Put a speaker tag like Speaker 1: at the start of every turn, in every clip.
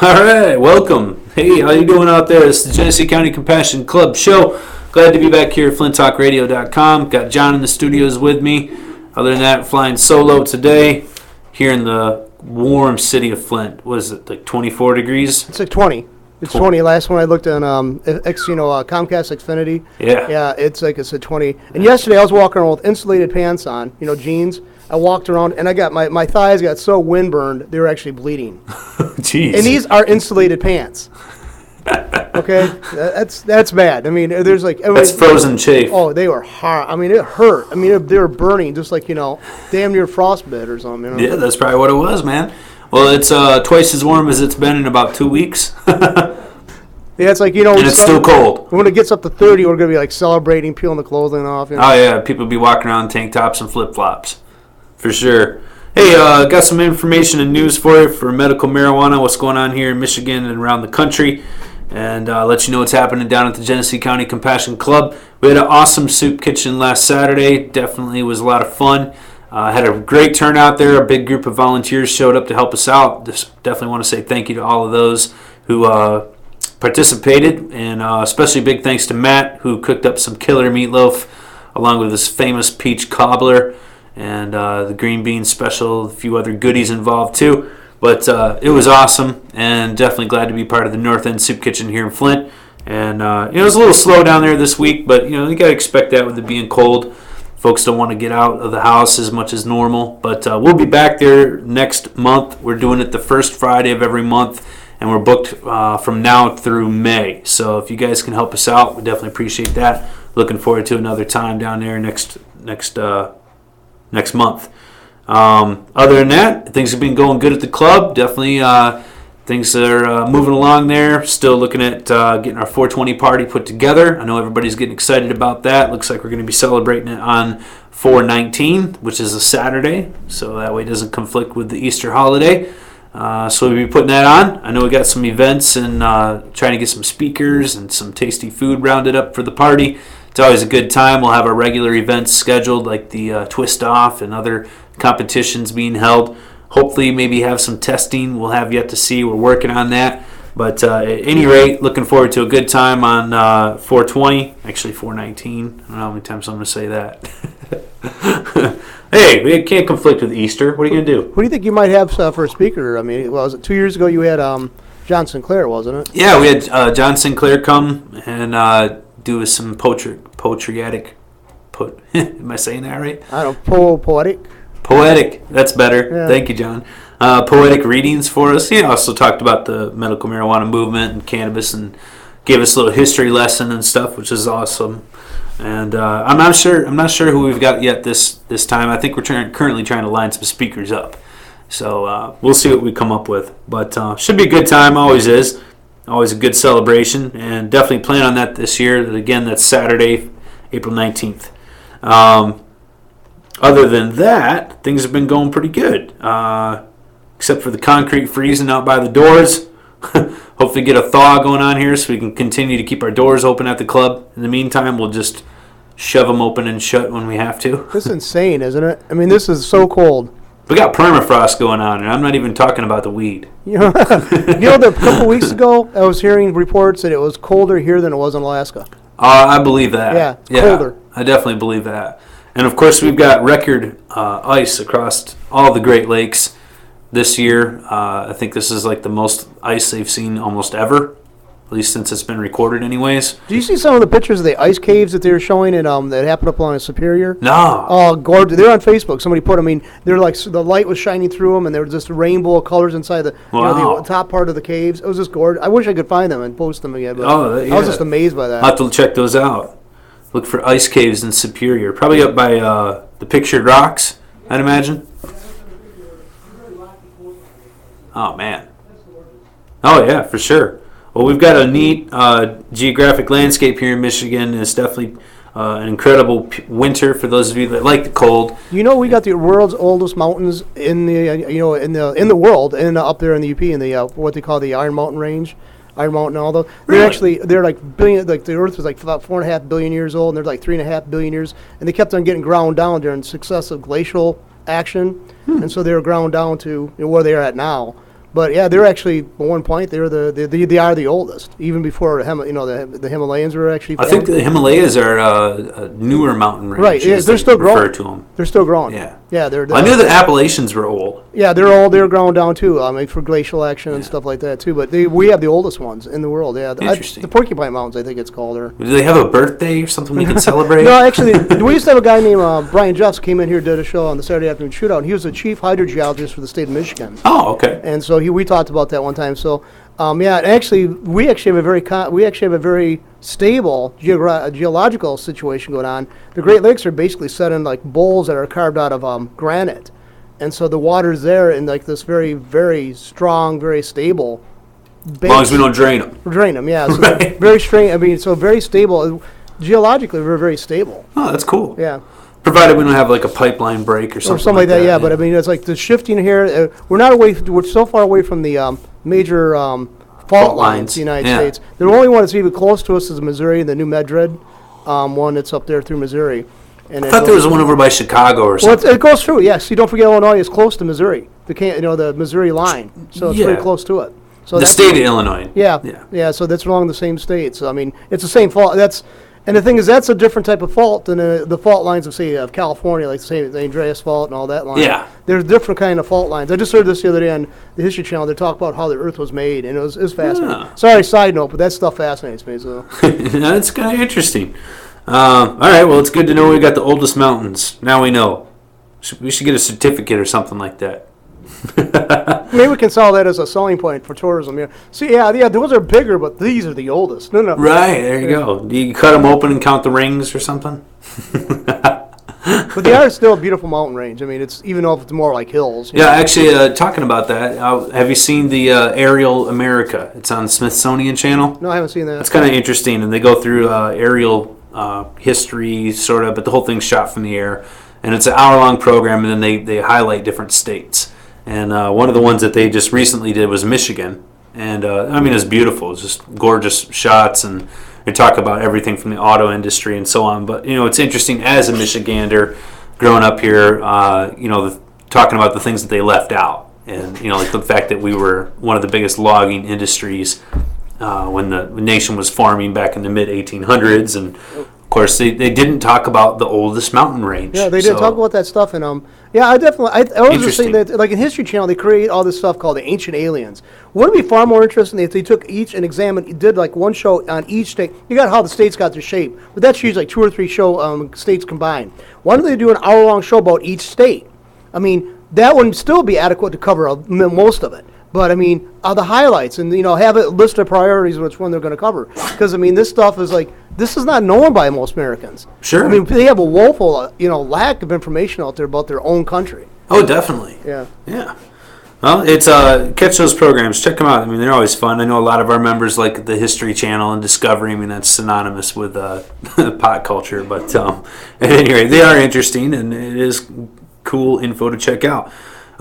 Speaker 1: All right, welcome. Hey, how you doing out there? It's the Genesee County Compassion Club show. Glad to be back here at flinttalkradio.com. Got John in the studios with me. Other than that, flying solo today here in the warm city of Flint. Was it like 24 degrees?
Speaker 2: It's like 20. It's 20. Last one I looked on Comcast Xfinity.
Speaker 1: Yeah.
Speaker 2: Yeah, it's a 20. And yesterday I was walking around with insulated pants on, jeans. I walked around and I got my thighs got so windburned they were actually bleeding.
Speaker 1: Jeez.
Speaker 2: And these are insulated pants. Okay, that's bad. I mean, there's
Speaker 1: that's frozen chafe.
Speaker 2: Oh, they were hard. I mean, it hurt. I mean, they were burning, just like damn near frostbite or something.
Speaker 1: Yeah, that's probably what it was, man. Well, it's twice as warm as it's been in about 2 weeks.
Speaker 2: Yeah, it's like,
Speaker 1: and it's still cold.
Speaker 2: When it gets up to 30, we're going to be celebrating, peeling the clothing off.
Speaker 1: Oh, yeah, people be walking around in tank tops and flip-flops. For sure. Hey, got some information and news for you for medical marijuana, what's going on here in Michigan and around the country, and let you know what's happening down at the Genesee County Compassion Club. We had an awesome soup kitchen last Saturday. Definitely was a lot of fun. Had a great turnout there. A big group of volunteers showed up to help us out. Just definitely want to say thank you to all of those who participated, and especially big thanks to Matt, who cooked up some killer meatloaf along with his famous peach cobbler and the green bean special, a few other goodies involved too. But it was awesome, and definitely glad to be part of the North End Soup Kitchen here in Flint. And it was a little slow down there this week, but you got to expect that with it being cold. Folks don't want to get out of the house as much as normal. But we'll be back there next month. We're doing it the first Friday of every month, and we're booked from now through May. So if you guys can help us out, we definitely appreciate that. Looking forward to another time down there next month. Other than that, things have been going good at the club. Definitely things are moving along there. Still looking at getting our 420 party put together. I know everybody's getting excited about that. Looks like we're going to be celebrating it on 4/19, which is a Saturday, so that way it doesn't conflict with the Easter holiday. So we'll be putting that on. I know we got some events and trying to get some speakers and some tasty food rounded up for the party. It's always a good time. We'll have our regular events scheduled, like the Twist Off and other competitions being held. Hopefully, maybe have some testing. We'll have yet to see. We're working on that. But at any rate, looking forward to a good time on 4/20. Actually, 4/19. I don't know how many times I'm going to say that. Hey, we can't conflict with Easter. What are you going to do?
Speaker 2: Who do you think you might have for a speaker? I mean, was it 2 years ago you had John Sinclair, wasn't it?
Speaker 1: Yeah, we had John Sinclair come and do some poetic. Am I saying that right?
Speaker 2: I don't know, poetic.
Speaker 1: Poetic, that's better.
Speaker 2: Yeah.
Speaker 1: Thank you, John. Poetic readings for us. He also talked about the medical marijuana movement and cannabis, and gave us a little history lesson and stuff, which is awesome. And I'm not sure who we've got yet this time. I think we're currently trying to line some speakers up. So we'll see what we come up with. But should be a good time. Always is. Always a good celebration, and definitely plan on that this year. Again, that's Saturday, April 19th. Other than that, things have been going pretty good, except for the concrete freezing out by the doors. Hopefully get a thaw going on here so we can continue to keep our doors open at the club. In the meantime, we'll just shove them open and shut when we have to.
Speaker 2: This is insane, isn't it? I mean, this is so cold.
Speaker 1: We got permafrost going on, and I'm not even talking about the weed.
Speaker 2: A couple weeks ago, I was hearing reports that it was colder here than it was in Alaska.
Speaker 1: I believe that.
Speaker 2: Yeah, it's colder.
Speaker 1: I definitely believe that. And, of course, we've got record ice across all the Great Lakes this year. I think this is like the most ice they've seen almost ever, at least since it's been recorded anyways.
Speaker 2: Do you see some of the pictures of the ice caves that they were showing that happened up on Superior?
Speaker 1: No.
Speaker 2: Oh, gorgeous. They're on Facebook. Somebody put them. I mean, they're like, the light was shining through them, and there was just a rainbow of colors inside the top part of the caves. It was just gorgeous. I wish I could find them and post them again, but I was just amazed by that.
Speaker 1: I'll have to check those out. Look for ice caves in Superior. Probably up by the Pictured Rocks, I'd imagine. Oh, man. Oh, yeah, for sure. Well, we've got a neat geographic landscape here in Michigan. It's definitely an incredible winter for those of you that like the cold.
Speaker 2: We got the world's oldest mountains in the world, and up there in the UP in the what they call the Iron Mountain Range. Iron Mountain, and all those. They're like billion. Like the Earth was like about 4.5 billion years old, and they're like 3.5 billion years, and they kept on getting ground down during successive glacial action, and so they were ground down to where they are at now. But yeah, they're actually at one point they are the oldest, even before the Himalayas were actually
Speaker 1: I
Speaker 2: formed.
Speaker 1: think the Himalayas are a newer mountain range.
Speaker 2: Right, yeah,
Speaker 1: as
Speaker 2: they're
Speaker 1: they
Speaker 2: still
Speaker 1: refer
Speaker 2: growing.
Speaker 1: to them.
Speaker 2: They're still growing.
Speaker 1: Yeah.
Speaker 2: Yeah, they're.
Speaker 1: I knew the Appalachians were old.
Speaker 2: Yeah, they're growing down too. I mean, for glacial action and stuff like that too. But we have the oldest ones in the world. Yeah,
Speaker 1: Interesting.
Speaker 2: the Porcupine Mountains, I think it's called. Or
Speaker 1: Do they have a birthday or something we can celebrate?
Speaker 2: no, actually, we used to have a guy named Brian Jeffs came in here, did a show on the Saturday afternoon shootout. And he was the chief hydrogeologist for the state of Michigan.
Speaker 1: Oh, okay.
Speaker 2: And so we talked about that one time. So yeah, and actually we actually have a very stable geological situation going on. The Great Lakes are basically set in like bowls that are carved out of granite, and so the water's there in like this very, very strong, very stable base.
Speaker 1: As long as we don't drain them.
Speaker 2: Drain them, yeah. So
Speaker 1: Right.
Speaker 2: very strange. I mean, so very stable. Geologically, we're very stable.
Speaker 1: Oh, that's cool.
Speaker 2: Yeah.
Speaker 1: Provided we don't have like a pipeline break or something,
Speaker 2: like that. Yeah, but I mean, it's like the shifting here. We're so far away from the major fault lines in the United States. The only one that's even close to us is Missouri, the New Madrid one that's up there through Missouri. And
Speaker 1: I thought there was one over by Chicago or something.
Speaker 2: Well, it goes through. Yes, you don't forget Illinois is close to Missouri. The Missouri line, so it's
Speaker 1: Yeah.
Speaker 2: very close to it. So
Speaker 1: The
Speaker 2: that's
Speaker 1: state of Illinois.
Speaker 2: Yeah. So that's along the same state. So I mean, it's the same fault. And the thing is, that's a different type of fault than the fault lines of, say, of California, like the Andreas Fault and all that line.
Speaker 1: Yeah.
Speaker 2: There's different kind of fault lines. I just heard this the other day on the History Channel. They talk about how the Earth was made, and it was fascinating.
Speaker 1: Yeah.
Speaker 2: Sorry, side note, but that stuff fascinates me. So
Speaker 1: That's kind of interesting. All right, well, it's good to know we got the oldest mountains. Now we know. We should get a certificate or something like that.
Speaker 2: maybe we can sell that as a selling point for tourism. Yeah. See, yeah, those are bigger, but these are the oldest. No.
Speaker 1: Right, there you go. Do you cut them open and count the rings or something?
Speaker 2: But they are still a beautiful mountain range. I mean, it's even though it's more like hills.
Speaker 1: Yeah, actually, talking about that, have you seen the Aerial America? It's on the Smithsonian Channel.
Speaker 2: No, I haven't seen that.
Speaker 1: It's kind of interesting, and they go through aerial history, sort of, but the whole thing's shot from the air. And it's an hour-long program, and then they highlight different states. And one of the ones that they just recently did was Michigan. And, I mean, it's beautiful. It's just gorgeous shots, and they talk about everything from the auto industry and so on. But, it's interesting as a Michigander growing up here, talking about the things that they left out. And, like the fact that we were one of the biggest logging industries when the nation was farming back in the mid-1800s. And, of course, they didn't talk about the oldest mountain range.
Speaker 2: Yeah, they did talk about that stuff, and I always just think that, like in History Channel, they create all this stuff called the Ancient Aliens. Wouldn't it be far more interesting if they took each and did like one show on each state? You got how the states got their shape, but that's usually like 2 or 3 states combined. Why don't they do an hour-long show about each state? I mean, that wouldn't still be adequate to cover most of it. But I mean, the highlights, and have a list of priorities which one they're going to cover. Because I mean, this stuff is this is not known by most Americans.
Speaker 1: Sure.
Speaker 2: I mean, they have a woeful lack of information out there about their own country.
Speaker 1: Oh, definitely.
Speaker 2: Yeah.
Speaker 1: Yeah. Well, it's catch those programs. Check them out. I mean, they're always fun. I know a lot of our members like the History Channel and Discovery. I mean, that's synonymous with pot culture. But at any rate, they are interesting, and it is cool info to check out.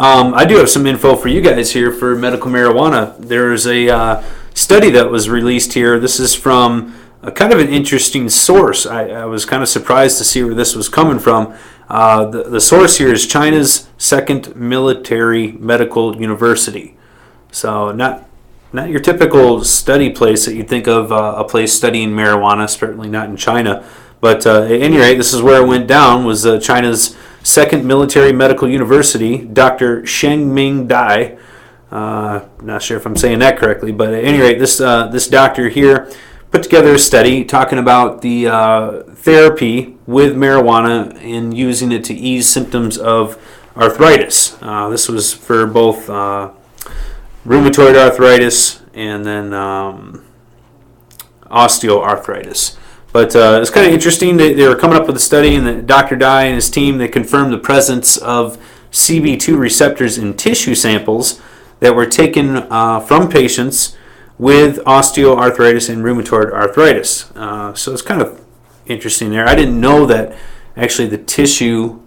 Speaker 1: I do have some info for you guys here for medical marijuana. There's a study that was released here. This is from kind of an interesting source. I was kind of surprised to see where this was coming from. The source here is China's second military medical university. So not your typical study place that you'd think of, a place studying marijuana, certainly not in China. But at any rate, this is where it went down, was China's second military medical university, Dr. Shengming Dai. Not sure if I'm saying that correctly, but at any rate, this doctor here put together a study talking about the therapy with marijuana and using it to ease symptoms of arthritis. This was for both rheumatoid arthritis and then osteoarthritis. But it's kind of interesting. They were coming up with a study, and Dr. Dai and his team, they confirmed the presence of CB2 receptors in tissue samples that were taken from patients with osteoarthritis and rheumatoid arthritis. So it's kind of interesting there. I didn't know that actually the tissue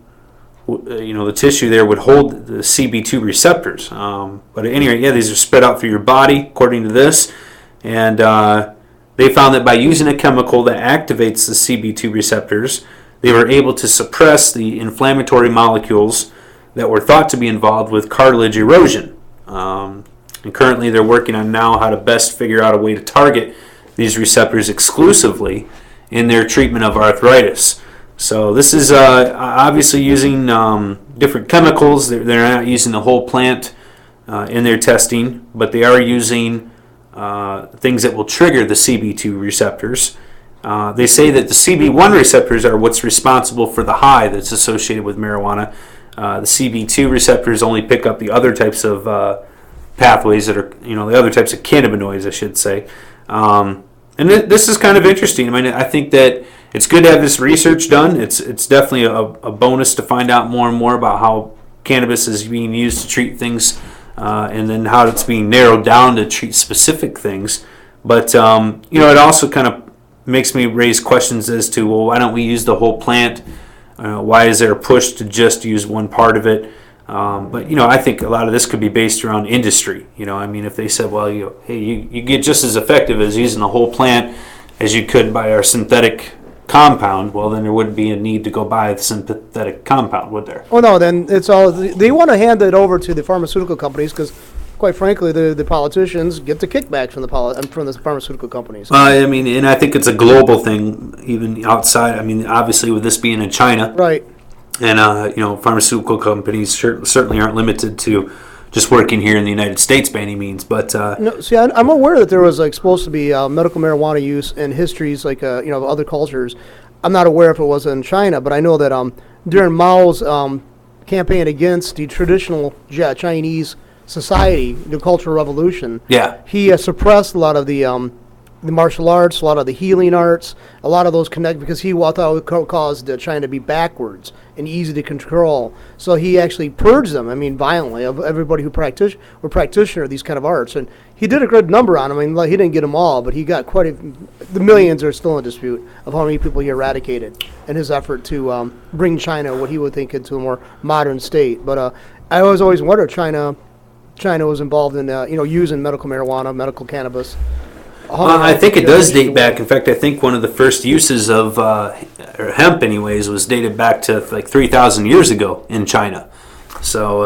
Speaker 1: there would hold the CB2 receptors. But at any rate, yeah, these are spread out through your body, according to this. And they found that by using a chemical that activates the CB2 receptors, they were able to suppress the inflammatory molecules that were thought to be involved with cartilage erosion. And currently they're working on now how to best figure out a way to target these receptors exclusively in their treatment of arthritis. So this is obviously using different chemicals. They're not using the whole plant in their testing, but they are using things that will trigger the CB2 receptors. They say that the CB1 receptors are what's responsible for the high that's associated with marijuana. The CB2 receptors only pick up the other types of pathways that are, the other types of cannabinoids, I should say. And this is kind of interesting. I mean, I think that it's good to have this research done. It's definitely a bonus to find out more and more about how cannabis is being used to treat things, and then how it's being narrowed down to treat specific things. But it also kind of makes me raise questions as to, well, why don't we use the whole plant? Why is there a push to just use one part of it? But I think a lot of this could be based around industry. If they said, well, hey, you get just as effective as using the whole plant as you could by our synthetic compound, well, then there wouldn't be a need to go buy the synthetic compound, would there?
Speaker 2: Oh no, then it's all they want to hand it over to the pharmaceutical companies because, quite frankly, the politicians get the kickback from the pharmaceutical companies.
Speaker 1: And I think it's a global thing, even outside. Obviously, with this being in China,
Speaker 2: right?
Speaker 1: And pharmaceutical companies certainly aren't limited to just working here in the United States by any means. But
Speaker 2: I'm aware that there was supposed to be medical marijuana use in histories other cultures. I'm not aware if it was in China, but I know that during Mao's campaign against the traditional Chinese society, the Cultural Revolution, he suppressed a lot of the martial arts, a lot of the healing arts, a lot of those because he thought it would cause China to be backwards and easy to control. So he actually purged them, violently, of everybody who were practitioner of these kind of arts. And he did a good number on them. He didn't get them all, but he got the millions are still in dispute of how many people he eradicated in his effort to bring China, what he would think, into a more modern state. But I always wondered if China was involved in using medical marijuana, medical cannabis.
Speaker 1: I think it does date back. In fact, I think one of the first uses of hemp, anyways, was dated back to like 3,000 years ago in China. So,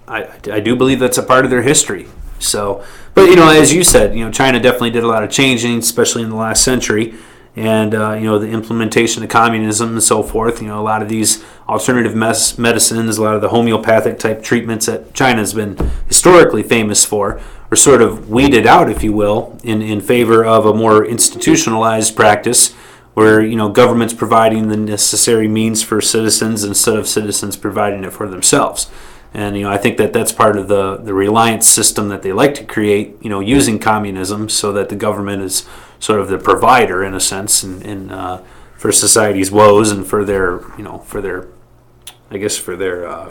Speaker 1: I do believe that's a part of their history. So, but as you said, China definitely did a lot of changing, especially in the last century, and the implementation of communism and so forth. A lot of these alternative medicines, a lot of the homeopathic type treatments that China's been historically famous for, were sort of weeded out, if you will, in favor of a more institutionalized practice where government's providing the necessary means for citizens instead of citizens providing it for themselves. And I think that's part of the reliance system that they like to create, using communism, so that the government is sort of the provider in a sense, and for society's woes and for their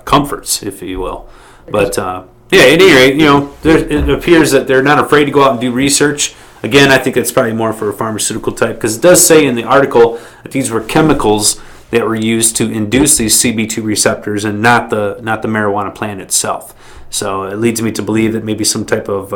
Speaker 1: comforts, if you will. But at any rate, it appears that they're not afraid to go out and do research. Again, I think it's probably more for a pharmaceutical type, because it does say in the article that these were chemicals that were used to induce these CB2 receptors, and not the marijuana plant itself. So it leads me to believe that maybe some type of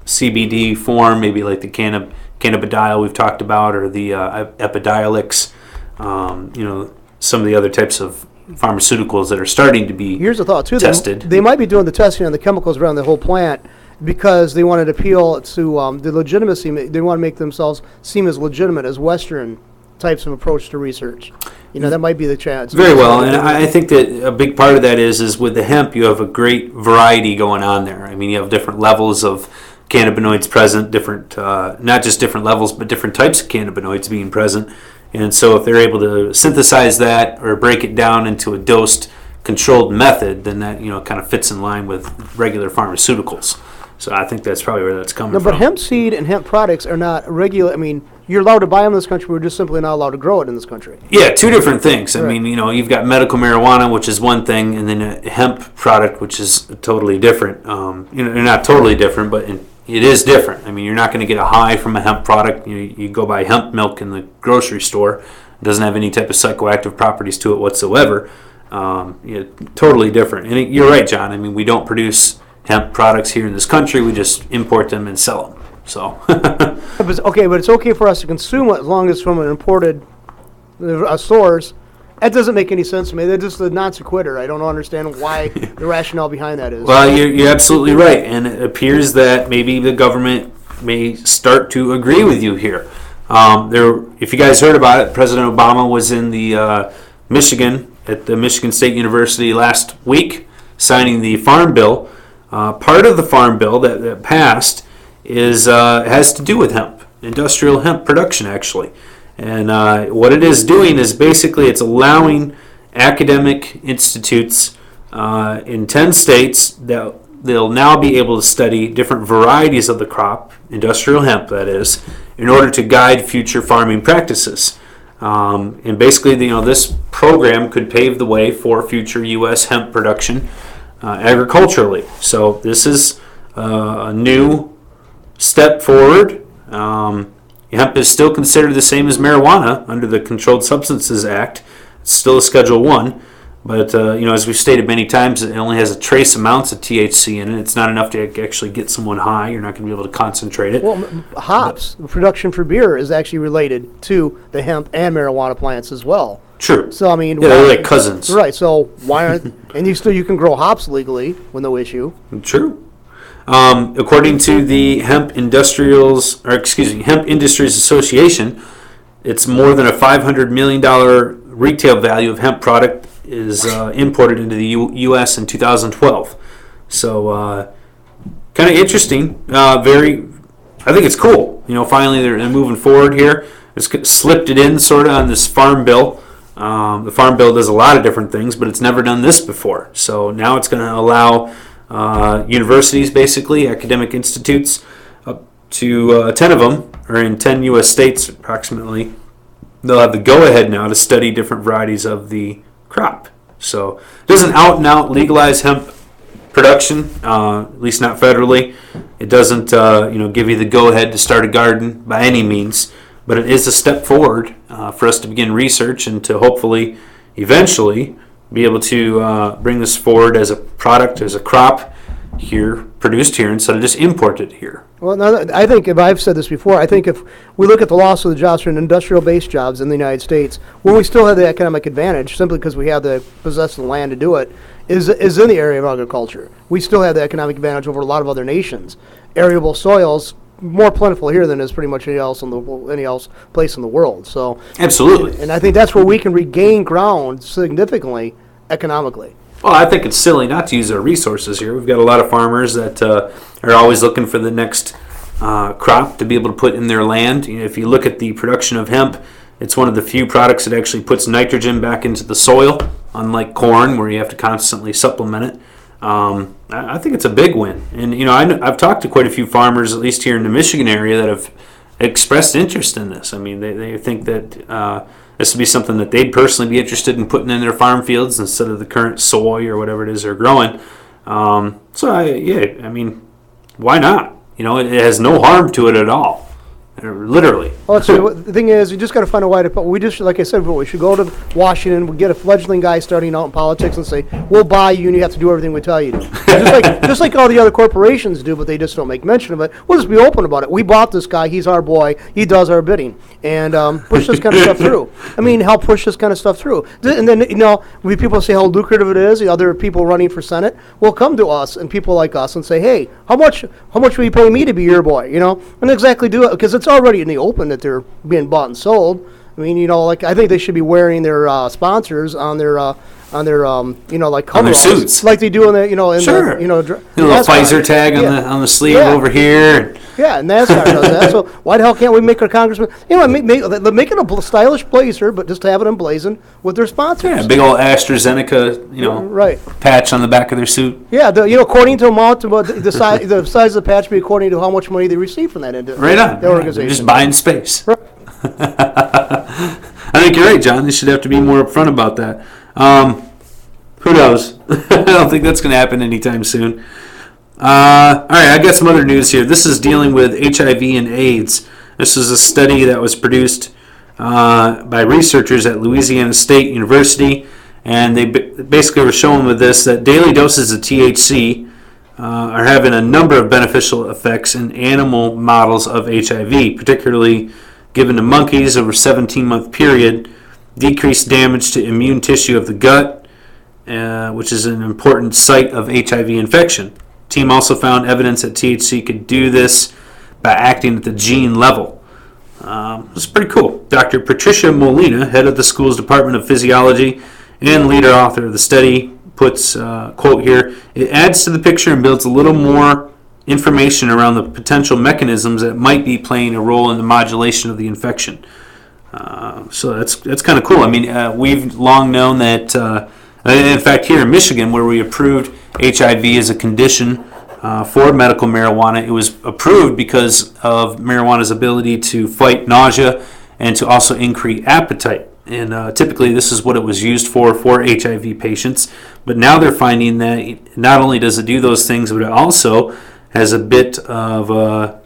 Speaker 1: CBD form, maybe like the cannabidiol we've talked about, or the Epidiolex, some of the other types of pharmaceuticals that are starting to be
Speaker 2: Here's a thought too.
Speaker 1: tested.
Speaker 2: They might be doing the testing on the chemicals around the whole plant because they wanted to appeal to the legitimacy. They want to make themselves seem as legitimate as Western types of approach to research. That might be the chance.
Speaker 1: Very well, and I think that a big part of that is with the hemp, you have a great variety going on there. You have different levels of cannabinoids present, different, not just different levels, but different types of cannabinoids being present. And so if they're able to synthesize that or break it down into a dosed, controlled method, then that kind of fits in line with regular pharmaceuticals. So I think that's probably where that's coming from.
Speaker 2: But hemp seed and hemp products are not regular. You're allowed to buy them in this country. We're just simply not allowed to grow it in this country.
Speaker 1: Yeah, two different things.
Speaker 2: Right.
Speaker 1: You've got medical marijuana, which is one thing, and then a hemp product, which is totally different. Not totally different, but it is different. You're not going to get a high from a hemp product. You go buy hemp milk in the grocery store. It doesn't have any type of psychoactive properties to it whatsoever. Totally different. And you're right, John. We don't produce hemp products here in this country. We just import them and sell them. So.
Speaker 2: But it's okay for us to consume it as long as it's from an imported source, That doesn't make any sense to me. That's just a non sequitur. I don't understand why the rationale behind that is.
Speaker 1: Well, you're absolutely right, and it appears that maybe the government may start to agree with you here. If you guys heard about it, President Obama was in the Michigan at the Michigan State University last week, signing the Farm Bill. Part of the Farm Bill that passed has to do with hemp, industrial hemp production, actually. And what it is doing is basically it's allowing academic institutes in 10 states that they'll now be able to study different varieties of the crop, industrial hemp that is, in order to guide future farming practices. And basically, this program could pave the way for future U.S. hemp production agriculturally. So this is a new step forward. Hemp is still considered the same as marijuana under the Controlled Substances Act. It's still a Schedule 1, but as we've stated many times, it only has a trace amounts of THC in it. It's not enough to actually get someone high. You're not going to be able to concentrate it.
Speaker 2: Well, hops, the production for beer is actually related to the hemp and marijuana plants as well.
Speaker 1: True.
Speaker 2: So, I mean...
Speaker 1: Yeah, they're like cousins.
Speaker 2: Right, so why aren't... and you can grow hops legally with no issue.
Speaker 1: True. According to the Hemp Industries Association, it's more than a $500 million retail value of hemp product is imported into the U.S. in 2012. So, kind of interesting. I think it's cool. Finally they're moving forward here. It's slipped it in sort of on this Farm Bill. The Farm Bill does a lot of different things, but it's never done this before. So now it's going to allow universities, basically, academic institutes, up to 10 of them, or in 10 U.S. states approximately, they'll have the go-ahead now to study different varieties of the crop. So it doesn't out-and-out legalize hemp production, at least not federally. It doesn't give you the go-ahead to start a garden by any means, but it is a step forward for us to begin research and to hopefully, eventually, be able to bring this forward as a product, as a crop here, produced here, instead of just imported here.
Speaker 2: Well, no, I think, if I've said this before, I think if we look at the loss of the jobs from industrial-based jobs in the United States, when we still have the economic advantage, simply because we have the possess the land to do it, is in the area of agriculture. We still have the economic advantage over a lot of other nations. Arable soils, more plentiful here than is pretty much any else place in the world. So
Speaker 1: absolutely,
Speaker 2: and I think that's where we can regain ground significantly economically.
Speaker 1: Well, I think it's silly not to use our resources here. We've got a lot of farmers that are always looking for the next crop to be able to put in their land. If you look at the production of hemp, it's one of the few products that actually puts nitrogen back into the soil, unlike corn where you have to constantly supplement it. I think it's a big win. And, I've talked to quite a few farmers, at least here in the Michigan area, that have expressed interest in this. I mean, they think that this would be something that they'd personally be interested in putting in their farm fields instead of the current soy or whatever it is they're growing. Why not? It has no harm to it at all. Literally.
Speaker 2: Well, the thing is, you just got to find a way to. We just, like I said before, we should go to Washington. We get a fledgling guy starting out in politics and say, "We'll buy you, and you have to do everything we tell you to." just like all the other corporations do, but they just don't make mention of it. We'll just be open about it. We bought this guy. He's our boy. He does our bidding, and push this kind of stuff through. Help push this kind of stuff through. And then when people say how lucrative it is, the other people running for Senate will come to us and people like us and say, "Hey, how much will you pay me to be your boy?" And exactly do it because it's already in the open that they're being bought and sold. I think they should be wearing their sponsors on their cover
Speaker 1: on their suits,
Speaker 2: like they do in the
Speaker 1: sure.
Speaker 2: the
Speaker 1: little Pfizer tag on the sleeve over here.
Speaker 2: Yeah, and NASCAR does that. So why the hell can't we make our congressman? Make it a stylish blazer, but just have it emblazoned with their sponsors.
Speaker 1: Yeah, big old AstraZeneca,
Speaker 2: right,
Speaker 1: patch on the back of their suit.
Speaker 2: Yeah, according to amount, the size of the patch be according to how much money they receive from that
Speaker 1: right on.
Speaker 2: The organization.
Speaker 1: They're just buying space.
Speaker 2: Right.
Speaker 1: I think you're right, John. They should have to be more upfront about that. Who knows? I don't think that's going to happen anytime soon. All right, I got some other news here. This is dealing with HIV and AIDS. This is a study that was produced by researchers at Louisiana State University, and they basically were showing with this that daily doses of THC are having a number of beneficial effects in animal models of HIV, particularly given to monkeys over a 17-month period. decreased damage to immune tissue of the gut, which is an important site of HIV infection. The team also found evidence that THC could do this by acting at the gene level. It's pretty cool. Dr. Patricia Molina, head of the school's Department of Physiology and leader author of the study, puts, quote here, "It adds to the picture and builds a little more information around the potential mechanisms that might be playing a role in the modulation of the infection." So that's kind of cool. I mean, we've long known that, in fact, here in Michigan, where we approved HIV as a condition for medical marijuana, it was approved because of marijuana's ability to fight nausea and to also increase appetite. And typically this is what it was used for HIV patients. But now they're finding that not only does it do those things, but it also has a bit of a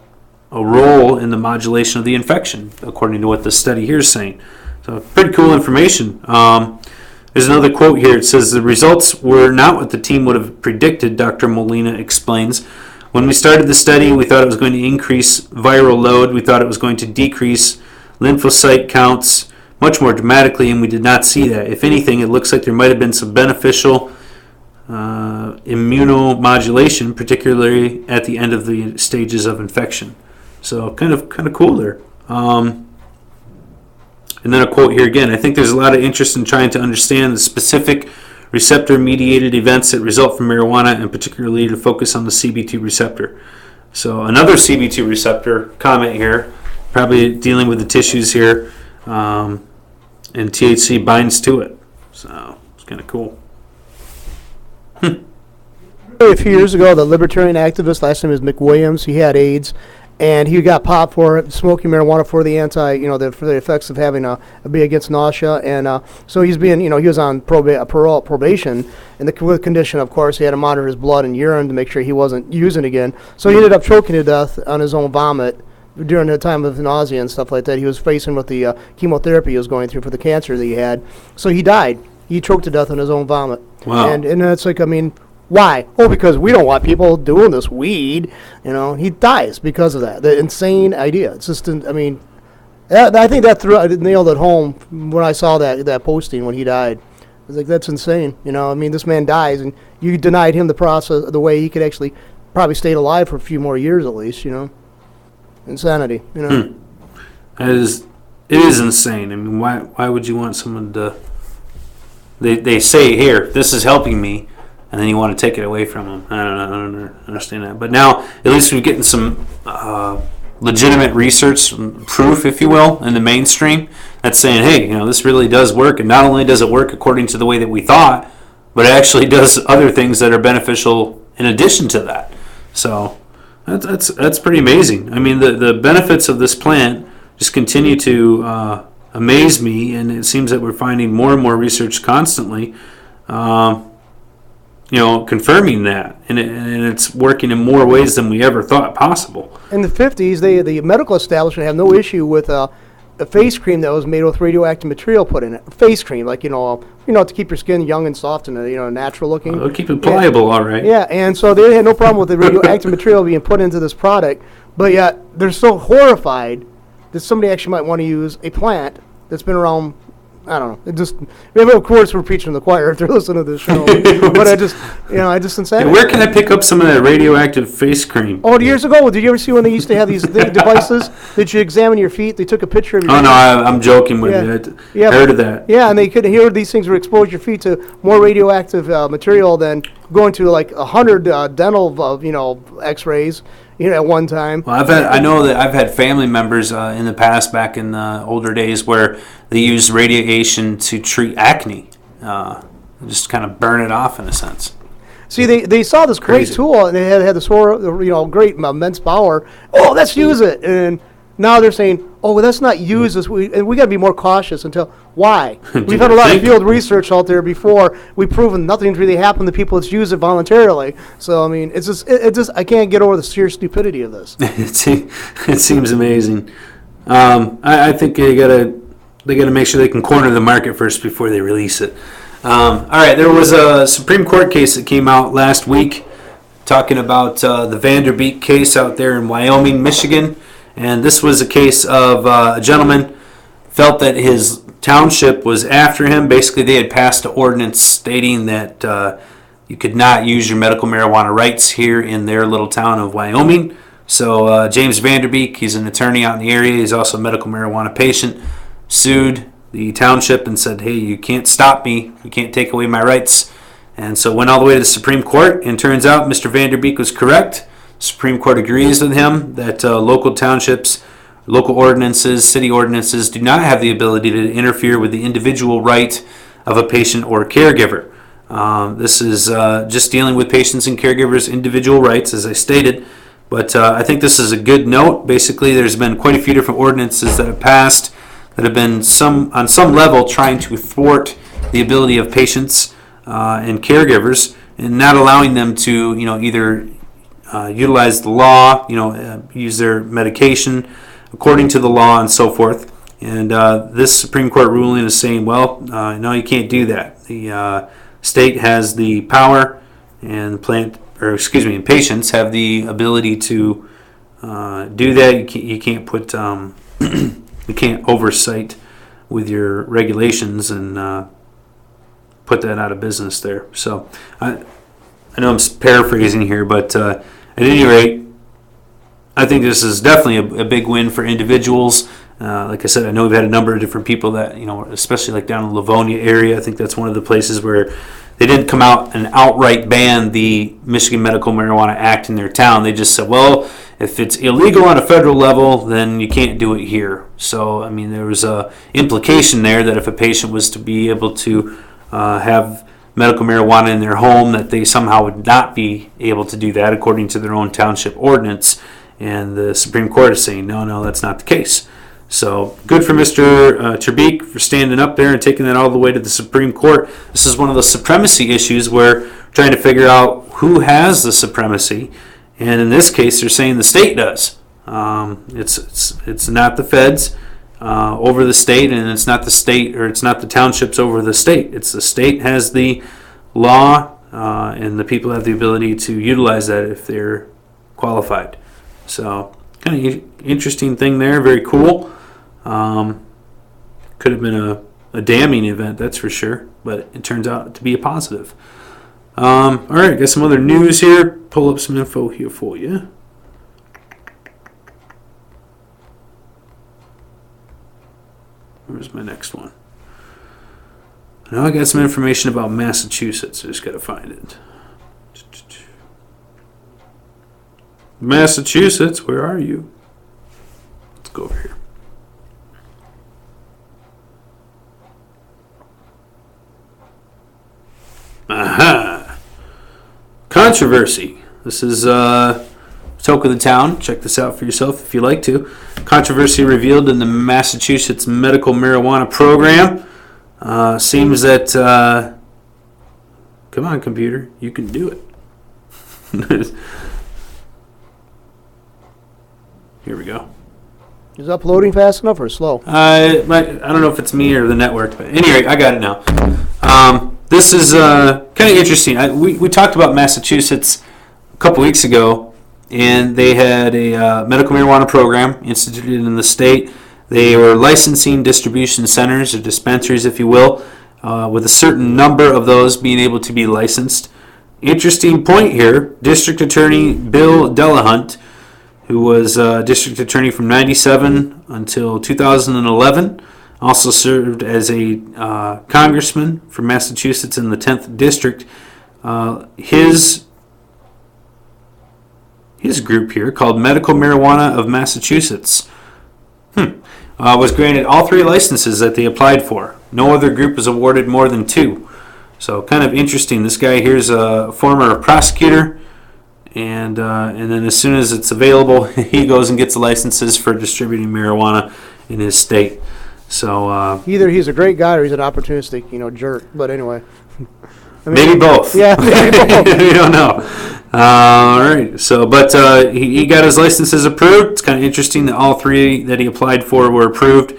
Speaker 1: role in the modulation of the infection, according to what the study here is saying. So pretty cool information. There's another quote here. It says, "The results were not what the team would have predicted," Dr. Molina explains. "When we started the study, we thought it was going to increase viral load. We thought it was going to decrease lymphocyte counts much more dramatically, and we did not see that. If anything, it looks like there might have been some beneficial immunomodulation, particularly at the end of the stages of infection." So kind of cool there. And then a quote here again. "I think there's a lot of interest in trying to understand the specific receptor-mediated events that result from marijuana, and particularly to focus on the CB2 receptor." So another CB2 receptor comment here, probably dealing with the tissues here, and THC binds to it. So it's kind of cool.
Speaker 2: A few years ago, the libertarian activist, last name is McWilliams, he had AIDS, and he got popped for smoking marijuana for the for the effects of having be against nausea, and so he's being, he was on probation, and the condition, of course, he had to monitor his blood and urine to make sure he wasn't using again. So he ended up choking to death on his own vomit during the time of nausea and stuff like that. He was facing with the chemotherapy he was going through for the cancer that he had. So he died. He choked to death on his own vomit.
Speaker 1: Wow.
Speaker 2: And it's like, I mean, why? Oh, because we don't want people doing this weed. He dies because of that. The insane idea. It's just, I mean, I think that nailed it home when I saw that posting when he died. I was like, that's insane. I mean, this man dies, and you denied him the process, the way he could actually probably stay alive for a few more years at least. Insanity.
Speaker 1: It is insane. I mean, why would you want someone to? They say, here, this is helping me, and then you want to take it away from them. I don't understand that. But now, at least we're getting some legitimate research proof, if you will, in the mainstream that's saying, hey, this really does work, and not only does it work according to the way that we thought, but it actually does other things that are beneficial in addition to that. So that's pretty amazing. I mean, the benefits of this plant just continue to amaze me, and it seems that we're finding more and more research constantly confirming that, and it's working in more ways than we ever thought possible.
Speaker 2: In the 50s, the medical establishment had no issue with a face cream that was made with radioactive material put in it. Face cream, like to keep your skin young and soft and natural looking.
Speaker 1: It'll keep it pliable, all right.
Speaker 2: Yeah, and so they had no problem with the radioactive material being put into this product, but yet they're so horrified that somebody actually might want to use a plant that's been around. I don't know. Of course, we're preaching to the choir if they're listening to this show. But I just insanity.
Speaker 1: Where can I pick up some of that radioactive face cream?
Speaker 2: Oh, years ago, did you ever see when they used to have these devices that you examine your feet? They took a picture of your feet.
Speaker 1: No, I'm joking with you. I heard of that.
Speaker 2: Yeah, and they could hear these things would expose your feet to more radioactive material than going to like 100 dental X-rays. At one time.
Speaker 1: Well, I know that I've had family members in the past, back in the older days, where they used radiation to treat acne, just kind of burn it off in a sense.
Speaker 2: See, they saw this great tool, and they had this great immense power. Oh, let's use it, and now they're saying, oh, well, let's not use this. And we got to be more cautious until why? We've had a lot of field research out there before. We've proven nothing's really happened to people that's used it voluntarily. So I mean, it's just I can't get over the sheer stupidity of this.
Speaker 1: It seems amazing. I think they gotta make sure they can corner the market first before they release it. All right, there was a Supreme Court case that came out last week talking about the Vanderbeek case out there in Wyoming, Michigan. And this was a case of a gentleman felt that his township was after him. Basically, they had passed an ordinance stating that you could not use your medical marijuana rights here in their little town of Wyoming. So James Vanderbeek, he's an attorney out in the area. He's also a medical marijuana patient, sued the township and said, hey, you can't stop me. You can't take away my rights. And so went all the way to the Supreme Court. And turns out Mr. Vanderbeek was correct. Supreme Court agrees with him that local townships, local ordinances, city ordinances do not have the ability to interfere with the individual right of a patient or caregiver. This is just dealing with patients and caregivers' individual rights, as I stated. But I think this is a good note. Basically, there's been quite a few different ordinances that have passed that have been on some level trying to thwart the ability of patients and caregivers and not allowing them to, either utilize the law, use their medication according to the law and so forth. And this Supreme Court ruling is saying, well, no, you can't do that. The state has the power, and patients have the ability to do that. You can't put you can't oversight with your regulations and put that out of business there. So I know I'm paraphrasing here, but at any rate, I think this is definitely a big win for individuals. Like I said, I know we've had a number of different people that, especially like down in the Livonia area. I think that's one of the places where they didn't come out and outright ban the Michigan Medical Marijuana Act in their town. They just said, well, if it's illegal on a federal level, then you can't do it here. So, there was a implication there that if a patient was to be able to have medical marijuana in their home, that they somehow would not be able to do that according to their own township ordinance. And the Supreme Court is saying, no, that's not the case. So good for Mr. Terbeek for standing up there and taking that all the way to the Supreme Court. This is one of the supremacy issues where we're trying to figure out who has the supremacy. And in this case, they're saying the state does. It's not the feds over the state, and it's not the state, or it's not the townships over the state. It's the state has the law, and the people have the ability to utilize that if they're qualified. So kind of interesting thing there. Very cool. Could have been a damning event, that's for sure, but it turns out to be a positive. All right, got some other news here. Pull up some info here for you. Where's my next one? Now I got some information about Massachusetts. I just got to find it. Massachusetts, where are you? Let's go over here. Aha! Controversy. This is talk of the town. Check this out for yourself if you like to. Controversy revealed in the Massachusetts medical marijuana program. Seems that come on, computer, you can do it. Here we go.
Speaker 2: Is uploading fast enough or slow?
Speaker 1: I don't know if it's me or the network, but anyway, I got it now. This is kind of interesting. We talked about Massachusetts a couple weeks ago, and they had a medical marijuana program instituted in the state. They were licensing distribution centers or dispensaries, if you will, with a certain number of those being able to be licensed. Interesting point here. District Attorney Bill Delahunt, who was district attorney from 1997 until 2011, also served as a congressman from Massachusetts in the 10th district. His group here, called Medical Marijuana of Massachusetts, was granted all 3 licenses that they applied for. No other group was awarded more than 2. So kind of interesting. This guy here is a former prosecutor. And then as soon as it's available, he goes and gets the licenses for distributing marijuana in his state. So
Speaker 2: either he's a great guy or he's an opportunistic, jerk. But anyway,
Speaker 1: maybe both.
Speaker 2: Yeah, maybe both.
Speaker 1: We don't know. All right. So, but he got his licenses approved. It's kind of interesting that all 3 that he applied for were approved.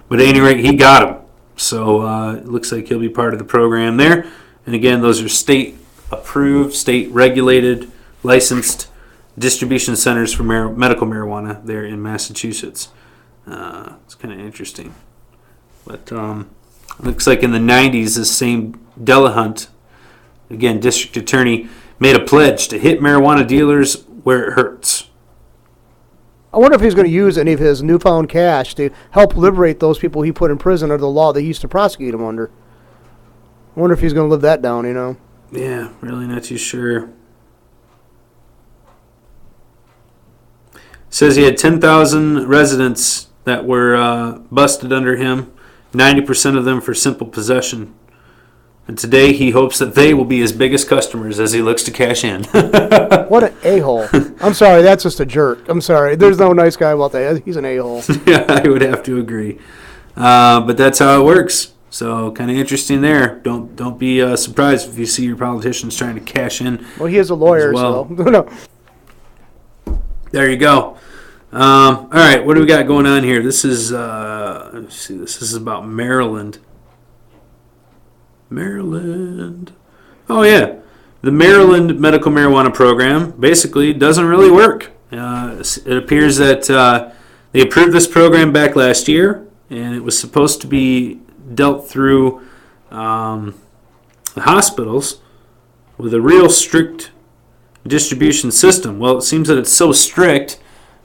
Speaker 1: But at any rate, he got them. So it looks like he'll be part of the program there. And again, those are state approved, state regulated, licensed distribution centers for medical marijuana there in Massachusetts. It's kind of interesting. But Looks like in the 90s, this same Delahunt, again, district attorney, made a pledge to hit marijuana dealers where it hurts.
Speaker 2: I wonder if he's going to use any of his newfound cash to help liberate those people he put in prison under the law that he used to prosecute him under. I wonder if he's going to live that down,
Speaker 1: Yeah, really not too sure. Says he had 10,000 residents that were busted under him, 90% of them for simple possession. And today he hopes that they will be his biggest customers as he looks to cash in.
Speaker 2: What an a-hole. I'm sorry, that's just a jerk. I'm sorry. There's no nice guy about that. He's an a-hole.
Speaker 1: Yeah, I would have to agree. But that's how it works. So kind of interesting there. Don't be surprised if you see your politicians trying to cash in.
Speaker 2: Well, he is a lawyer, so. No.
Speaker 1: There you go. All right, what do we got going on here? This is let's see. This is about Maryland. Maryland. Oh yeah, the Maryland medical marijuana program basically doesn't really work. It appears that they approved this program back last year, and it was supposed to be dealt through the hospitals with a real strict distribution system. Well, it seems that it's so strict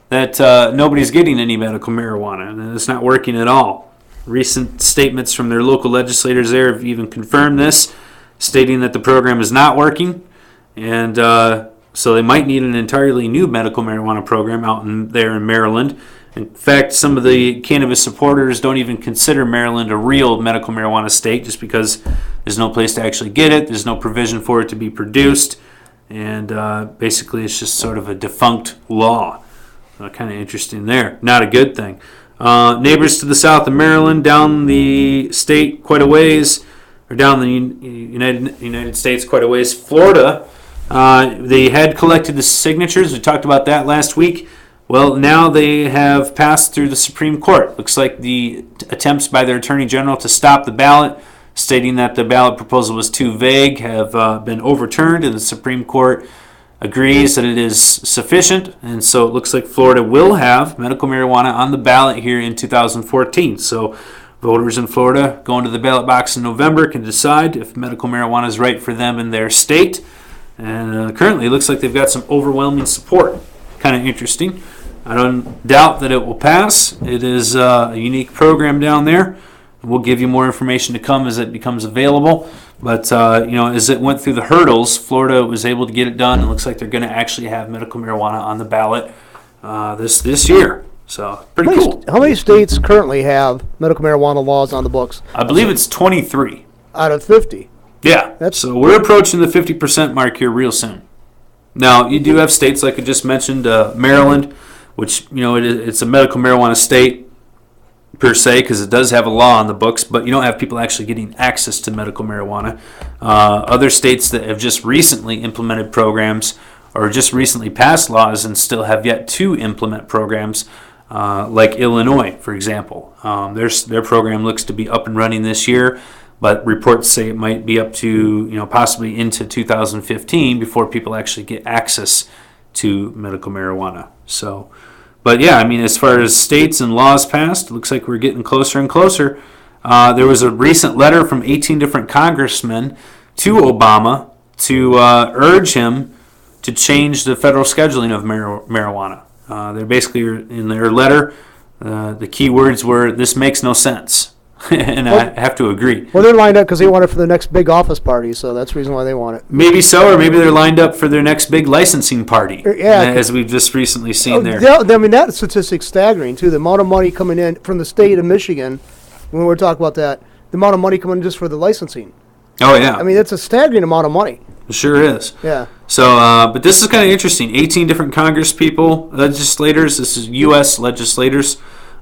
Speaker 1: that nobody's getting any medical marijuana, and it's not working at all. Recent statements from their local legislators there have even confirmed this, stating that the program is not working, and so they might need an entirely new medical marijuana program out there in Maryland. In fact, some of the cannabis supporters don't even consider Maryland a real medical marijuana state just because there's no place to actually get it, there's no provision for it to be produced, and basically it's just sort of a defunct law. Kind of interesting there. Not a good thing. Neighbors to the south of Maryland, down the state quite a ways, or down the United States quite a ways, Florida, they had collected the signatures. We talked about that last week. Well, now they have passed through the Supreme Court. Looks like the attempts by their Attorney General to stop the ballot, stating that the ballot proposal was too vague, have been overturned, and the Supreme Court agrees that it is sufficient, and so it looks like Florida will have medical marijuana on the ballot here in 2014. So voters in Florida going to the ballot box in November can decide if medical marijuana is right for them in their state. And currently it looks like they've got some overwhelming support. Kind of interesting. I don't doubt that it will pass. It is a unique program down there. We'll give you more information to come as it becomes available. But, as it went through the hurdles, Florida was able to get it done. It looks like they're going to actually have medical marijuana on the ballot this year. So, pretty cool.
Speaker 2: How many states currently have medical marijuana laws on the books?
Speaker 1: I believe it's 23.
Speaker 2: Out of 50.
Speaker 1: Yeah. So, we're approaching the 50% mark here real soon. Now, you do have states like I just mentioned, Maryland, which, it's a medical marijuana state per se, because it does have a law on the books, but you don't have people actually getting access to medical marijuana. Other states that have just recently implemented programs or just recently passed laws and still have yet to implement programs, like Illinois, for example. Their program looks to be up and running this year, but reports say it might be up to, possibly into 2015 before people actually get access to medical marijuana. So, but yeah, as far as states and laws passed, it looks like we're getting closer and closer. There was a recent letter from 18 different congressmen to Obama to urge him to change the federal scheduling of marijuana. They're basically, in their letter, the key words were, "This makes no sense." And I have to agree.
Speaker 2: Well, they're lined up because they want it for the next big office party, so that's the reason why they want it.
Speaker 1: Maybe so, or maybe they're lined up for their next big licensing party,
Speaker 2: yeah,
Speaker 1: as we've just recently seen there.
Speaker 2: That statistic's staggering, too. The amount of money coming in from the state of Michigan, when we're talking about that, the amount of money coming in just for the licensing.
Speaker 1: Oh, yeah.
Speaker 2: It's a staggering amount of money.
Speaker 1: It sure is.
Speaker 2: Yeah.
Speaker 1: So, but this is kind of interesting. 18 different Congress people, legislators, this is U.S. legislators,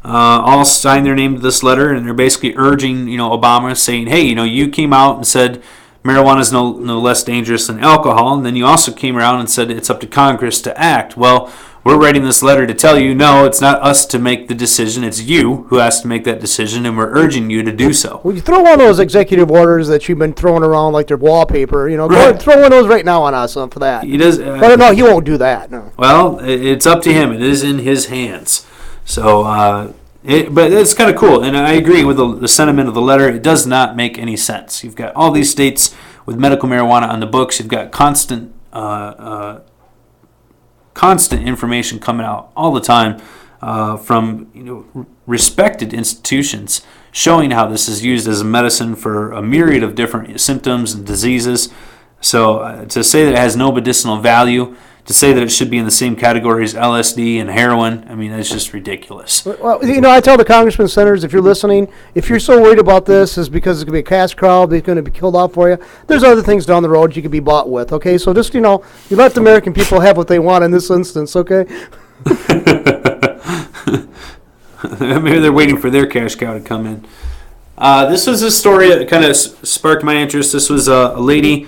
Speaker 1: all signed their name to this letter, and they're basically urging, Obama, saying, hey, you came out and said marijuana is no less dangerous than alcohol, and then you also came around and said it's up to Congress to act. Well, we're writing this letter to tell you, no, it's not us to make the decision, it's you who has to make that decision, and we're urging you to do so.
Speaker 2: Well, you throw one of those executive orders that you've been throwing around like they're wallpaper,
Speaker 1: right.
Speaker 2: Go ahead, throw one of those right now on us for that.
Speaker 1: He does.
Speaker 2: But no, he won't do that, no.
Speaker 1: Well, it's up to him. It is in his hands. So, But it's kind of cool, and I agree with the sentiment of the letter. It does not make any sense. You've got all these states with medical marijuana on the books. You've got constant information coming out all the time from respected institutions showing how this is used as a medicine for a myriad of different symptoms and diseases. So to say that it has no medicinal value, to say that it should be in the same category as LSD and heroin, I mean, that's just ridiculous.
Speaker 2: Well, I tell the congressmen, senators, if you're listening, if you're so worried about this, is because it's going to be a cash crowd, they're going to be killed off for you. There's other things down the road you could be bought with, okay? So just, you let the American people have what they want in this instance, okay?
Speaker 1: Maybe they're waiting for their cash cow to come in. This was a story that kind of sparked my interest. This was a lady.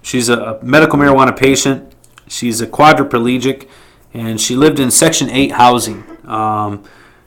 Speaker 1: She's a medical marijuana patient. She's a quadriplegic, and she lived in Section 8 housing.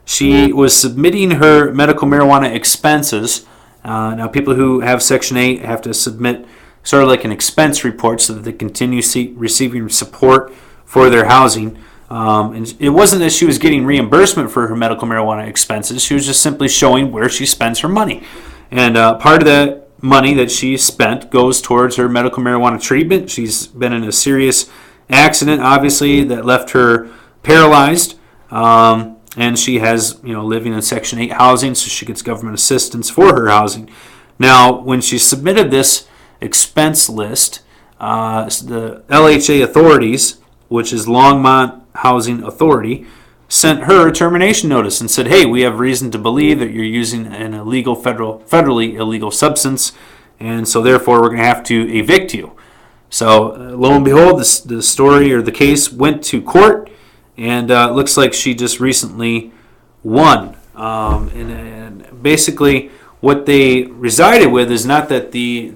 Speaker 1: She was submitting her medical marijuana expenses. Now, people who have Section 8 have to submit sort of like an expense report so that they continue receiving support for their housing. And it wasn't that she was getting reimbursement for her medical marijuana expenses. She was just simply showing where she spends her money. And part of that money that she spent goes towards her medical marijuana treatment. She's been in a serious accident, obviously, that left her paralyzed. And she has, living in Section 8 housing, so she gets government assistance for her housing. Now, when she submitted this expense list, the LHA authorities, which is Longmont Housing Authority, sent her a termination notice and said, hey, we have reason to believe that you're using an illegal federally illegal substance, and so therefore we're going to have to evict you. So lo and behold, the story or the case went to court, and it looks like she just recently won. And basically what they resided with is not that the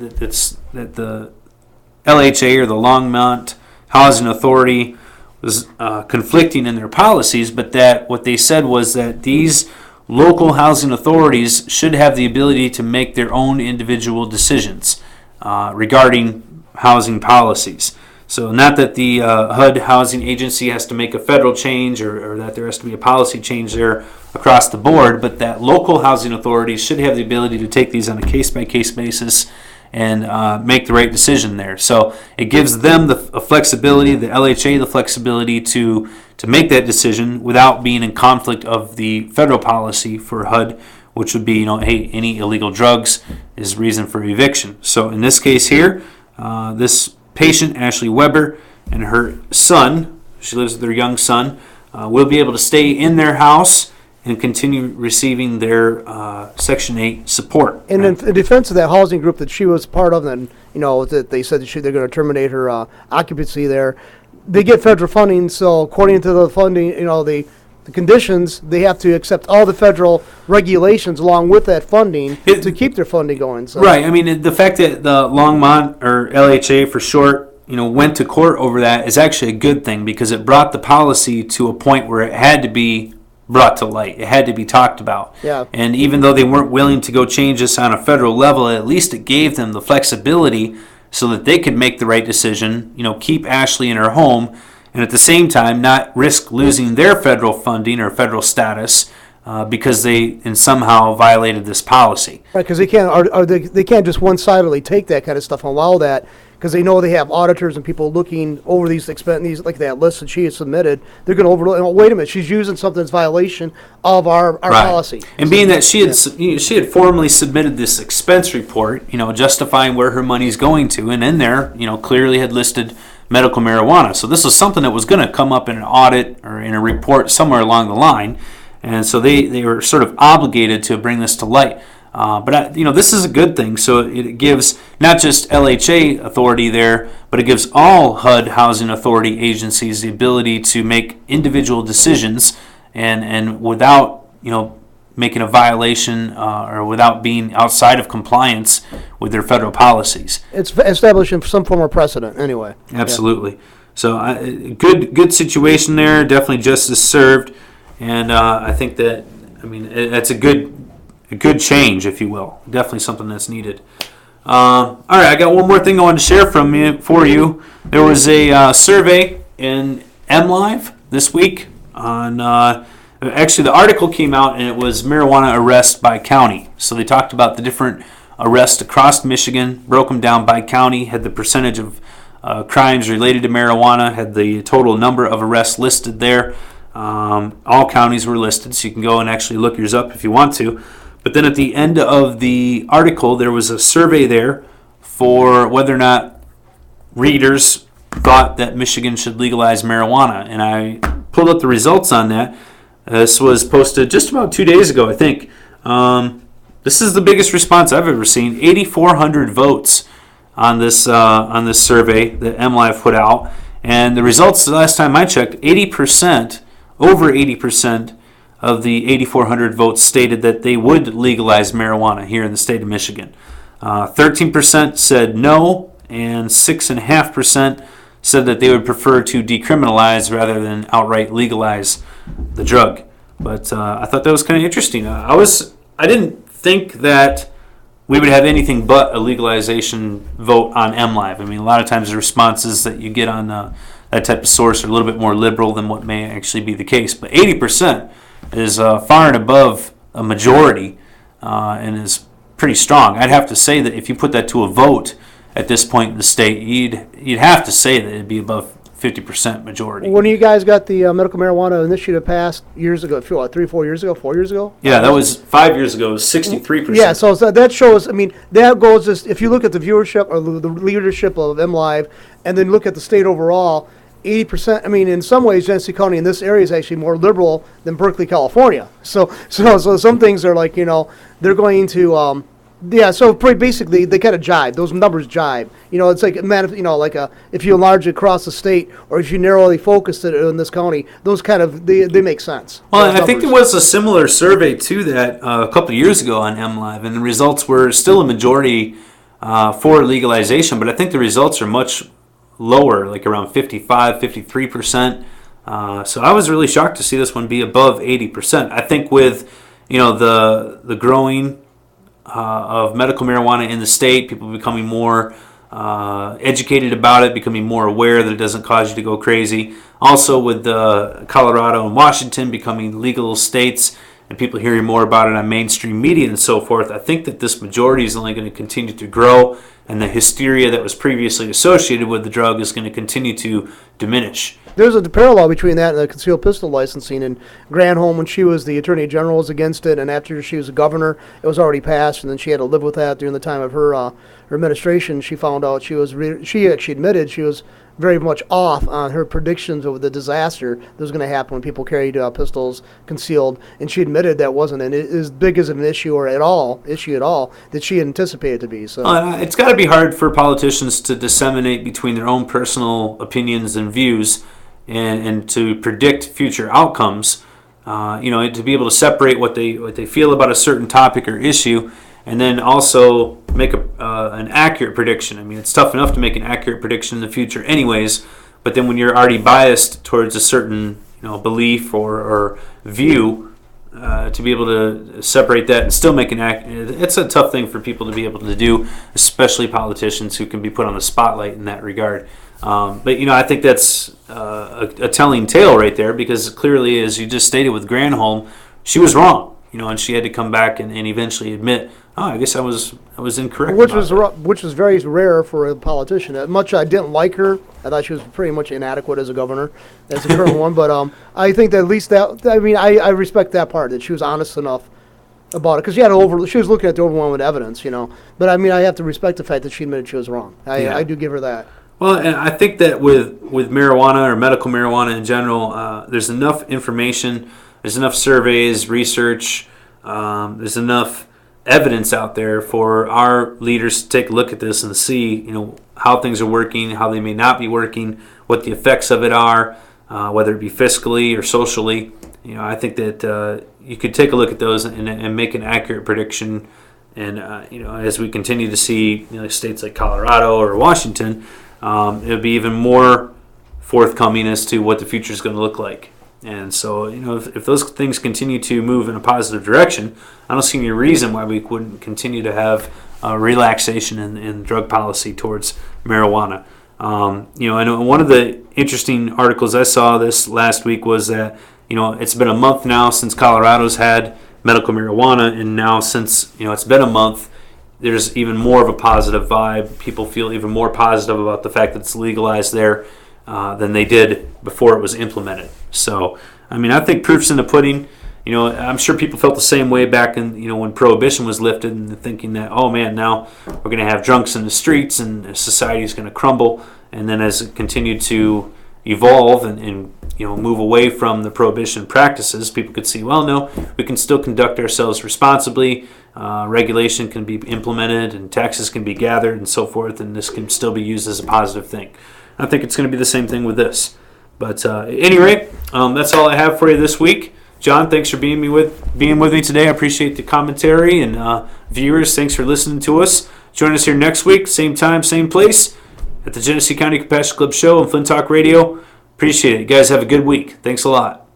Speaker 1: LHA or the Longmont Housing Authority was conflicting in their policies, but that what they said was that these local housing authorities should have the ability to make their own individual decisions regarding housing policies. So not that the HUD housing agency has to make a federal change or that there has to be a policy change there across the board, but that local housing authorities should have the ability to take these on a case-by-case basis and make the right decision there. So it gives them the flexibility, the LHA the flexibility to make that decision without being in conflict of the federal policy for HUD, which would be, hey, any illegal drugs is reason for eviction. So in this case here, this patient, Ashley Weber, and her son, she lives with her young son, will be able to stay in their house and continue receiving their Section 8 support.
Speaker 2: And in defense of that housing group that she was part of, and that they said that they're going to terminate her occupancy there, they get federal funding. So according to the funding, the conditions, they have to accept all the federal regulations along with that funding to keep their funding going. So.
Speaker 1: Right. I mean, the fact that the Longmont, or LHA for short, went to court over that is actually a good thing because it brought the policy to a point where it had to be brought to light. It had to be talked about.
Speaker 2: Yeah.
Speaker 1: And even though they weren't willing to go change this on a federal level, at least it gave them the flexibility so that they could make the right decision, keep Ashley in her home, and at the same time not risk losing their federal funding or federal status because they somehow violated this policy.
Speaker 2: Right, because they can't just one-sidedly take that kind of stuff and allow that, because they know they have auditors and people looking over these expenses, like that list that she has submitted. They're going to overlook. Wait a minute, she's using something that's violation of our right. policy.
Speaker 1: And being that she had formally submitted this expense report, justifying where her money's going to, and in there, clearly had listed medical marijuana. So this was something that was going to come up in an audit or in a report somewhere along the line, and so they were sort of obligated to bring this to light. But this is a good thing. So it gives not just LHA authority there, but it gives all HUD housing authority agencies the ability to make individual decisions and without making a violation or without being outside of compliance with their federal policies.
Speaker 2: It's establishing some form of precedent anyway.
Speaker 1: Absolutely. Yeah. So good situation there. Definitely justice served, and I think that that's a good change, if you will. Definitely something that's needed. All right, I got one more thing I wanted to share for you. There was a survey in MLive this week on Actually, the article came out and it was marijuana arrests by county. So they talked about the different arrests across Michigan, broke them down by county, had the percentage of crimes related to marijuana, had the total number of arrests listed there. All counties were listed, so you can go and actually look yours up if you want to. But then at the end of the article, there was a survey there for whether or not readers thought that Michigan should legalize marijuana. And I pulled up the results on that. This was posted just about 2 days ago, I think. This is the biggest response I've ever seen. 8,400 votes on this survey that MLive put out. And the results, the last time I checked, 80%, over 80% of the 8,400 votes stated that they would legalize marijuana here in the state of Michigan. 13% said no, and 6.5% said that they would prefer to decriminalize rather than outright legalize the drug. But I thought that was kind of interesting. I didn't think that we would have anything but a legalization vote on MLive. I mean, a lot of times the responses that you get on that type of source are a little bit more liberal than what may actually be the case. But 80% is far and above a majority and is pretty strong. I'd have to say that if you put that to a vote at this point in the state, you'd have to say that it'd be above 50% majority.
Speaker 2: When you guys got the medical marijuana initiative passed years ago, 4 years ago?
Speaker 1: Yeah, that was 5 years ago. It was 63%.
Speaker 2: Yeah, so that shows, I mean, that goes, if you look at the viewership or the leadership of MLive and then look at the state overall, 80%, I mean, in some ways, Genesee County in this area is actually more liberal than Berkeley, California. So some things are like, they're going to, so basically they kind of jibe. Those numbers jibe. It's like, if you enlarge it across the state or if you narrowly focus it in this county, those kind of, they make sense.
Speaker 1: Well, I think there was a similar survey to that a couple of years ago on MLive, and the results were still a majority for legalization, but I think the results are much lower, like around 55, 53%. So I was really shocked to see this one be above 80%. I think with, the growing of medical marijuana in the state, people becoming more educated about it, becoming more aware that it doesn't cause you to go crazy. Also with Colorado and Washington becoming legal states and people hearing more about it on mainstream media and so forth, I think that this majority is only going to continue to grow, and the hysteria that was previously associated with the drug is going to continue to diminish.
Speaker 2: There's a parallel between that and the concealed pistol licensing. And Granholm, when she was the Attorney General, was against it, and after she was a governor, it was already passed, and then she had to live with that during the time of her administration. She found out she actually admitted she was very much off on her predictions of the disaster that was going to happen when people carried pistols concealed, and she admitted that wasn't as big as an issue at all that she anticipated to be. So
Speaker 1: it's got to be hard for politicians to disseminate between their own personal opinions and views, and to predict future outcomes. To be able to separate what they feel about a certain topic or issue, and then also make an accurate prediction. I mean, it's tough enough to make an accurate prediction in the future anyways, but then when you're already biased towards a certain belief or view, to be able to separate that and still make it's a tough thing for people to be able to do, especially politicians who can be put on the spotlight in that regard. But I think that's a telling tale right there, because clearly, as you just stated with Granholm, she was wrong. And she had to come back and eventually admit, I guess I was incorrect.
Speaker 2: Which was very rare for a politician. As much I didn't like her, I thought she was pretty much inadequate as a governor, as the current one. But I think that at least I respect that part, that she was honest enough about it, because she was looking at the overwhelming evidence, But I have to respect the fact that she admitted she was wrong. I do give her that.
Speaker 1: Well, and I think that with marijuana or medical marijuana in general, there's enough information, there's enough surveys, research, there's enough evidence out there for our leaders to take a look at this and see, how things are working, how they may not be working, what the effects of it are, whether it be fiscally or socially. I think that you could take a look at those and make an accurate prediction. And as we continue to see states like Colorado or Washington, it'll be even more forthcoming as to what the future is going to look like. And so, if those things continue to move in a positive direction, I don't see any reason why we wouldn't continue to have relaxation in drug policy towards marijuana. And one of the interesting articles I saw this last week was that it's been a month now since Colorado's had medical marijuana, and now since it's been a month, there's even more of a positive vibe. People feel even more positive about the fact that it's legalized there than they did before it was implemented. So, I think proof's in the pudding. I'm sure people felt the same way back in, when Prohibition was lifted, and thinking that, oh man, now we're going to have drunks in the streets and society is going to crumble. And then as it continued to evolve and move away from the Prohibition practices, people could see, well, no, we can still conduct ourselves responsibly. Regulation can be implemented and taxes can be gathered and so forth, and this can still be used as a positive thing. I think it's going to be the same thing with this. But at any rate, that's all I have for you this week. John, thanks for being with me today. I appreciate the commentary, and viewers, thanks for listening to us. Join us here next week, same time, same place, at the Genesee County Compassion Club Show on Flint Talk Radio. Appreciate it. You guys have a good week. Thanks a lot.